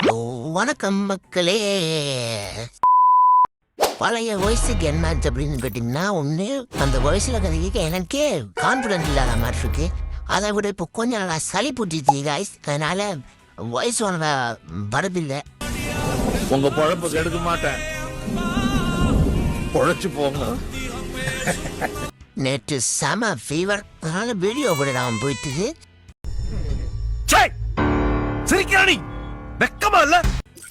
வணக்கம் மக்களே. பழைய வயசுக்கு என்ன அப்படின்னு கேட்டீங்கன்னா, ஒன்று அந்த வயசுல கதைக்கு எனக்கே கான்ஃபிடென்ட் இல்லாத மாதிரி இருக்கு. அதை விட இப்போ கொஞ்சம் நல்லா சளி பிடிச்சிச்சு காய்ஸ். அதனால வயசு வரதில்லை. உங்க பழப்பு கெடுக்க மாட்டேன், பொழைச்சு போங்க. நேற்று செம ஃபீவர், அதனால வீடியோ கூட நான் போயிட்டு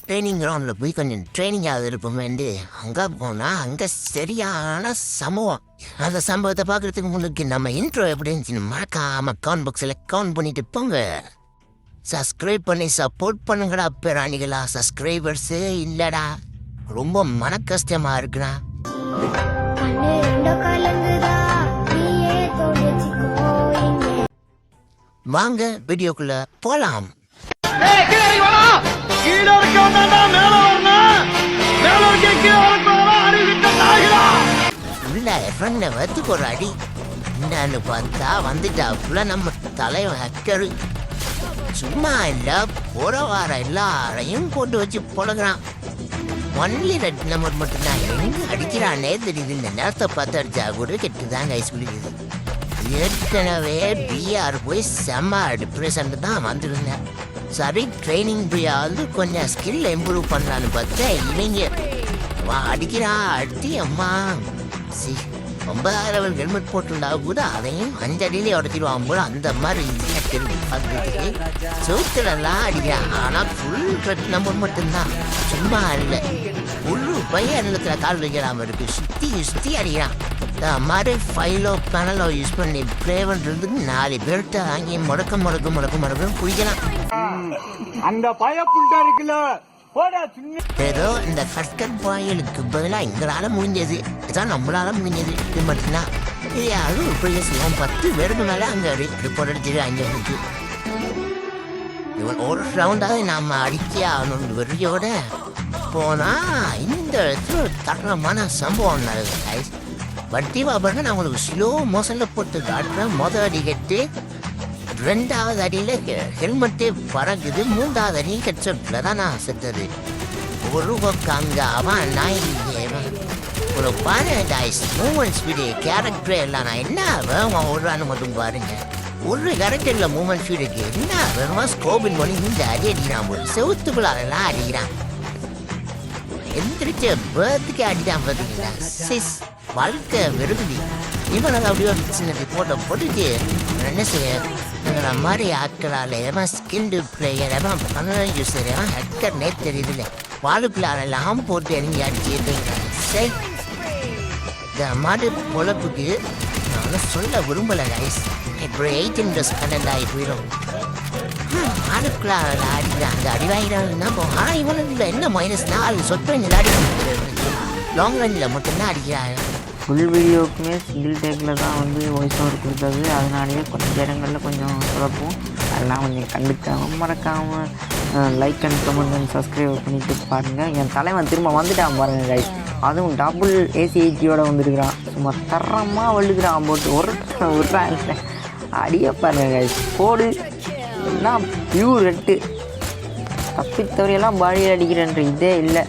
ட்ரைனிங் கிரவுண்டில் போய் கொஞ்சம் ட்ரைனிங் ஆகுது இருப்போம் வேண்டு அங்கே போனால் அங்கே சரியான சம்பவம். அந்த சம்பவத்தை பார்க்குறதுக்கு முன்னுக்கு நம்ம இன்ட்ரோ எப்படி இருந்துச்சுன்னு மறக்காம கவுண்ட் பாக்ஸில் கவுண்ட் பண்ணிட்டு போங்க. சப்ஸ்கிரைப் பண்ணி சப்போர்ட் பண்ணுங்கடா பேராணிகளா. சப்ஸ்கிரைபர்ஸு இல்லைடா, ரொம்ப மன கஷ்டமா இருக்குண்ணா. வாங்க வீடியோக்குள்ள போலாம். உள்ள ஃப்ரெண்ட வத்துக்கு ஒரு அடி என்னன்னு பார்த்தா வந்துட்டாப்புல நம்ம தலைவன் ஹக்கரு. சும்மா இல்ல, போற வார எல்லாரையும் போட்டு வச்சு பொழகிறான். ஒன்லி ரெட் நம்பர் மட்டும்தான் எங்க அடிக்கிறானே தெரியுது. இந்த நேரத்தை பார்த்து அடிச்சா கூட கெட்டுதான் கை சொல்லிடுது. ஏற்கனவே பிஆர் போய் செம்ம டிப்ரெஷன் தான் வந்திருந்தேன். சரி ட்ரைனிங் போயாவது கொஞ்சம் ஸ்கில் இம்ப்ரூவ் பண்ணலான்னு பார்த்தா இவங்க அடிக்கிறா அடி. அம்மா 9,000 ஹெல்மெட் போட்டுருந்தா கூட அதையும் 5 அடியிலே உடச்சிடுவான் போல. அந்த மாதிரி பார்க்கறதுக்கு சோத்துலலாம் அடிக்கிறான். ஆனால் ஃபுல் ரெட் நம்பர் மட்டும்தான், சும்மா இல்லை. ஒரு பையன் நிலத்தில் கால் வைக்கிறாம இருக்கு, சுற்றி அடிக்கிறான். இந்த மாதிரி ஃபைலோ பேனலோ யூஸ் பண்ணி ப்ளே பண்ணுறதுக்கு 4 பேர்கிட்ட வாங்கி முடக்க குடிக்கலாம். அந்த பயப்புண்டா இருக்குல்ல, ஏதோ இந்த கட்கட் பாயலுக்கு பதிலாக எங்களால முடிஞ்சது, இதான் நம்மளால முடிஞ்சது. இது மட்டும்தான். இது யாரும் ஒரு பெரிய செய்வோம். 10 பேருக்கு மேலே அங்கே ரிப்போர்ட் அடிச்சிரு. 5 பேருக்கு இவன் ஒரு ரவுண்டாவது நாம் அடிக்க ஆகணும் வெறியோட போனா இந்த இடத்துல ஒரு தரமான சம்பவம் நடக்குது. வட்டி பாபர்னா நான் உங்களுக்கு ஸ்லோ மோஷனில் போட்டு காட்டுறேன். மொதல் அடி கட்டு, 2வது அடியில் ஹெல்மெட்டே பறகுது, 3வது அடியும் ஹெட்செட்டில் தான் நான் செத்தது. ஒரு பக்கம் அவன் நாய் ஒரு பாரு டாய்ஸ் மூமெண்ட் ஸ்பீடு கேரக்டரே எல்லாம். நான் என்ன அவன் ஒரு மட்டும் பாருங்க, ஒரு கேரக்டரில் மூமெண்ட் ஸ்பீடுக்கு என்ன வேணுமா ஸ்கோபின் பண்ணி இந்த அடி அடிக்கிறான். ஒரு செவுத்துக்குள்ளாரெல்லாம் அடிக்கிறான். எந்திரிச்ச பேர்த்துக்கு அடிதான் பார்த்தீங்களா. சிஸ் வாழ்க்கை வெறுகுதி. இவனுக்கு அப்படியே ஒரு சின்ன ரிப்போர்ட்டை போட்டுட்டு என்ன செய்ய, எங்களை மாதிரி ஆட்களால் எவன் ஸ்கில்டு பிளேயர், எவன் பணம் யூஸர், எவன் ஹேக்கர்னே தெரியுதுல்ல. வாழ்க்கையாலெல்லாம் போட்டு இறங்கி அடிச்சுட்டு சரி. இந்த மாதிரி பொழப்புக்கு நான் சொல்ல விரும்பலை கைஸ். இப்போ 18 + 12 ஆகி போயிடும். ஆளுக்குள்ளால அடிக்கிறாங்க, அடிவாயிடாங்கன்னா போகும். ஆனால் இவனுக்கு என்ன -4 சொட்டு அடி லாங் ரன்னில் மட்டும்தான் அடிக்கிறாங்க. ஃபுல் வீடியோவுக்குமே சிங்கிள் டேக்கில் தான் வாய்ஸ் ஓவர் கொடுத்தது. அதனாலேயே கொஞ்சம் இடங்களில் கொஞ்சம் குழப்பம். அதெல்லாம் கொஞ்சம் கண்டுக்காமல் மறக்காமல் like and comment and subscribe பண்ணிட்டு பாருங்கள். என் தலைவன் திரும்ப வந்துட்டான் பாருங்கள் கைஸ். அதுவும் டபுள் ACHயோட வந்துருக்கிறான். சும்மா தரமாக வழுக்கிறான் போட்டு ஒரு அடிய பாருங்கள் கைஸ். போடு என்ன பியூர் ரெட்டு. தப்பித்தவரையெல்லாம் பாடியில் அடிக்கிறேன்ற இதே இல்லை.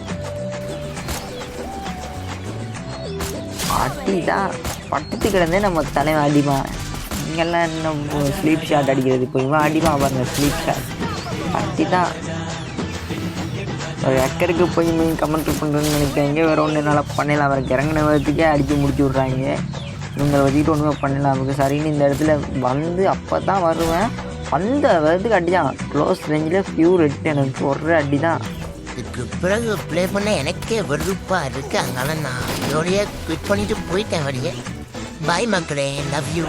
அடி தான் பட்டு கிடந்தே நம்ம தலைவன் அடிப்பான். இங்கெல்லாம் என்ன ஸ்லீப் ஷாட் அடிக்கிறது, இப்போ இவன் அடிப்பான் பாருங்க ஸ்லீப் ஷாட். அடி தான். ஒரு அக்கருக்கு போய் மீன் கமெண்ட் பண்ணுறதுன்னு நினைக்கிறாங்க. வேறு ஒன்று நல்லா பண்ணலாம். அவருக்கு இறங்கின விதத்துக்கே அடித்து முடிச்சு விட்றாங்க. இவங்களை வச்சுக்கிட்டு ஒன்றுமே பண்ணலாம். நமக்கு சரின்னு இந்த இடத்துல அப்போ தான் வருவேன். அந்த விதத்துக்கு அடி தான் க்ளோஸ் ரேஞ்சில் பியூர் ரெட்டு. எனக்கு ஒரு அடி தான். இதுக்கு பிறகு ப்ளே பண்ண எனக்கே வெறுப்பாக இருக்குது. அதனால நான் இதோடையே குவிட் பண்ணிட்டு போயிட்டேன் வழியே. பாய் மக்களே, லவ் யூ.